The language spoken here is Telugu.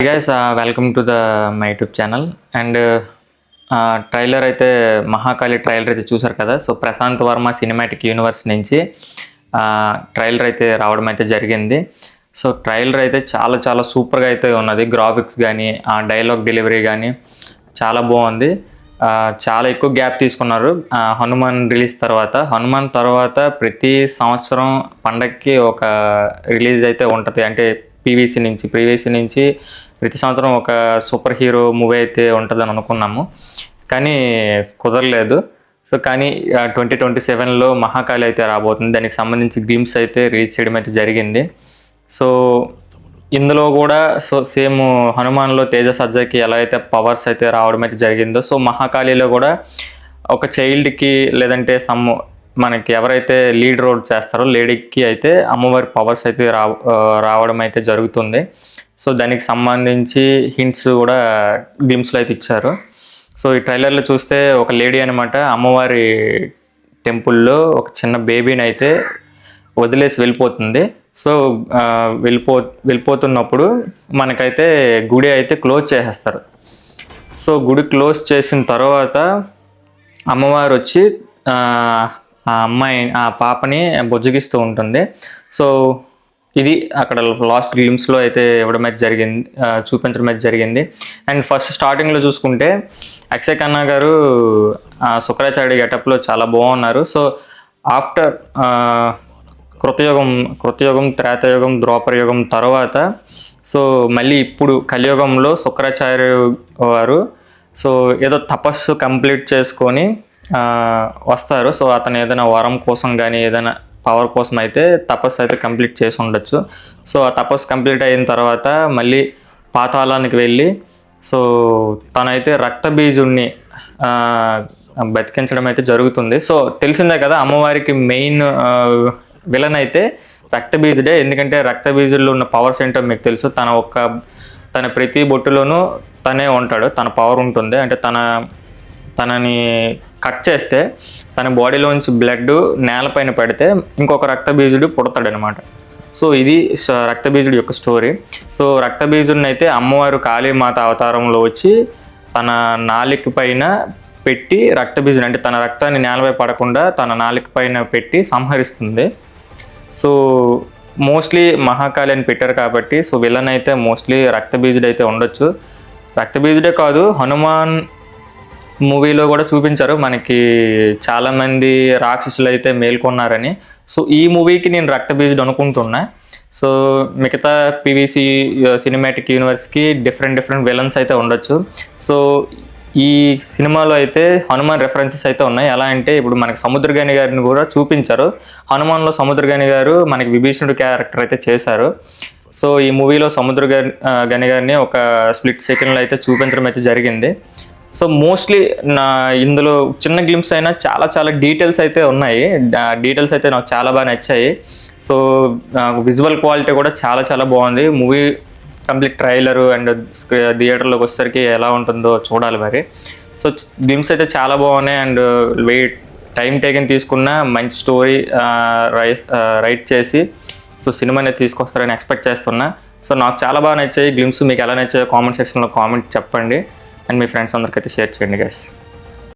Guys welcome to my YouTube channel. And trailer అయితే మహాకాళి ట్రైలర్ అయితే చూసారు కదా. So Prashanth Varma cinematic universe నుంచి ట్రైలర్ అయితే రావడం అయితే జరిగింది. సో ట్రైలర్ అయితే చాలా చాలా సూపర్గా అయితే ఉన్నది. గ్రాఫిక్స్ కానీ డైలాగ్ డెలివరీ కానీ చాలా బాగుంది. చాలా ఎక్కువ గ్యాప్ తీసుకున్నారు హనుమాన్ రిలీజ్ తర్వాత. హనుమాన్ తర్వాత ప్రతి సంవత్సరం పండగకి ఒక రిలీజ్ అయితే ఉంటుంది. అంటే ప్రీవియస్ నుంచి ప్రతి సంవత్సరం ఒక సూపర్ హీరో మూవీ అయితే ఉంటుందని అనుకున్నాము, కానీ కుదరలేదు. సో కానీ 2027లో మహాకాళి అయితే రాబోతుంది. దానికి సంబంధించి గ్లిమ్స్ అయితే రిలీజ్ చేయడం అయితే జరిగింది. సో ఇందులో కూడా సేమ్ హనుమాన్లో తేజ సజ్జకి ఎలా అయితే పవర్స్ అయితే రావడం అయితే జరిగిందో, సో మహాకాళిలో కూడా ఒక చైల్డ్కి లేదంటే మనకి ఎవరైతే లీడ్ రోల్ చేస్తారో లేడీకి అయితే అమ్మవారి పవర్స్ అయితే రావడం అయితే జరుగుతుంది. సో దానికి సంబంధించి హింట్స్ కూడా గ్లిమ్స్లో అయితే ఇచ్చారు. సో ఈ ట్రైలర్లో చూస్తే ఒక లేడీ అనమాట అమ్మవారి టెంపుల్లో ఒక చిన్న బేబీని అయితే వదిలేసి వెళ్ళిపోతుంది. సో వెళ్ళిపోతున్నప్పుడు మనకైతే గుడి అయితే క్లోజ్ చేసేస్తారు. సో గుడి క్లోజ్ చేసిన తర్వాత అమ్మవారు వచ్చి ఆ పాపని బుజ్జగిస్తూ ఉంటుంది. సో ఇది అక్కడ లాస్ట్ గ్లిమ్స్లో అయితే ఇవ్వడం అయితే జరిగింది, చూపించడం అయితే జరిగింది. అండ్ ఫస్ట్ స్టార్టింగ్లో చూసుకుంటే అక్షయ్ ఖన్నా గారు శుక్రాచార్య గెటప్లో చాలా బాగున్నారు. సో ఆఫ్టర్ కృతయుగం త్రేతాయుగం ద్వాపరయుగం తర్వాత సో మళ్ళీ ఇప్పుడు కలియుగంలో శుక్రాచార్య వారు సో ఏదో తపస్సు కంప్లీట్ చేసుకొని వస్తారు. సో అతను ఏదైనా వరం కోసం కానీ ఏదైనా పవర్ కోసం అయితే తపస్సు అయితే కంప్లీట్ చేసి ఉండొచ్చు. సో ఆ తపస్సు కంప్లీట్ అయిన తర్వాత మళ్ళీ పాతాళానికి వెళ్ళి సో తనైతే రక్తబీజుడిని బతికించడం అయితే జరుగుతుంది. సో తెలిసిందే కదా, అమ్మవారికి మెయిన్ విలన్ అయితే రక్తబీజుడే. ఎందుకంటే రక్తబీజుల్లో ఉన్న పవర్స్ ఏంటో మీకు తెలుసు. తన ప్రతి బొట్టులోనూ తనే ఉంటాడు, తన పవర్ ఉంటుంది. అంటే తనని కట్ చేస్తే తన బాడీలోంచి బ్లడ్ నేలపైన పడితే ఇంకొక రక్తబీజుడు పుడతాడనమాట. సో ఇది రక్తబీజుడి యొక్క స్టోరీ. సో రక్తబీజుడిని అయితే అమ్మవారు కాళీమాత అవతారంలో వచ్చి తన నాలిక పైన పెట్టి రక్తబీజుడు అంటే తన రక్తాన్ని నేలపై పడకుండా తన నాలిక పైన పెట్టి సంహరిస్తుంది. సో మోస్ట్లీ మహాకాళి అని పెట్టారు కాబట్టి సో విలన్ అయితే మోస్ట్లీ రక్తబీజుడు అయితే ఉండొచ్చు. రక్తబీజుడే కాదు, హనుమాన్ మూవీలో కూడా చూపించారు మనకి చాలామంది రాక్షసులు అయితే మేల్కొన్నారని. సో ఈ మూవీకి నేను రక్తబీజుడు అనుకుంటున్నా. సో మిగతా పీవీసీ సినిమాటిక్ యూనివర్స్కి డిఫరెంట్ విలన్స్ అయితే ఉండొచ్చు. సో ఈ సినిమాలో అయితే హనుమాన్ రెఫరెన్సెస్ అయితే ఉన్నాయి. ఎలా అంటే ఇప్పుడు మనకి సముద్రగాని గారిని కూడా చూపించారు. హనుమాన్లో సముద్రగాని గారు మనకి విభీషణుడు క్యారెక్టర్ అయితే చేశారు. సో ఈ మూవీలో సముద్రగాని గారిని ఒక స్ప్లిట్ సెకండ్లో అయితే చూపించడం అయితే జరిగింది. సో మోస్ట్లీ ఇందులో చిన్న గ్లిమ్స్ అయినా చాలా చాలా డీటెయిల్స్ అయితే ఉన్నాయి. డీటెయిల్స్ అయితే నాకు చాలా బాగా నచ్చాయి. సో విజువల్ క్వాలిటీ కూడా చాలా చాలా బాగుంది. మూవీ కంప్లీట్ ట్రైలరు అండ్ థియేటర్లోకి వచ్చేసరికి ఎలా ఉంటుందో చూడాలి మరి. సో గ్లిమ్స్ అయితే చాలా బాగున్నాయి. అండ్ టైం టేకింగ్ తీసుకున్న మంచి స్టోరీ రైట్ చేసి సో సినిమాని తీసుకొస్తారని ఎక్స్పెక్ట్ చేస్తున్నా. సో నాకు చాలా బాగా నచ్చాయి గ్లిమ్స్. మీకు ఎలా నచ్చాయో కామెంట్ సెక్షన్లో కామెంట్ చెప్పండి. అండ్ మీ ఫ్రెండ్స్ అందరికైతే షేర్ చేయండి గైస్.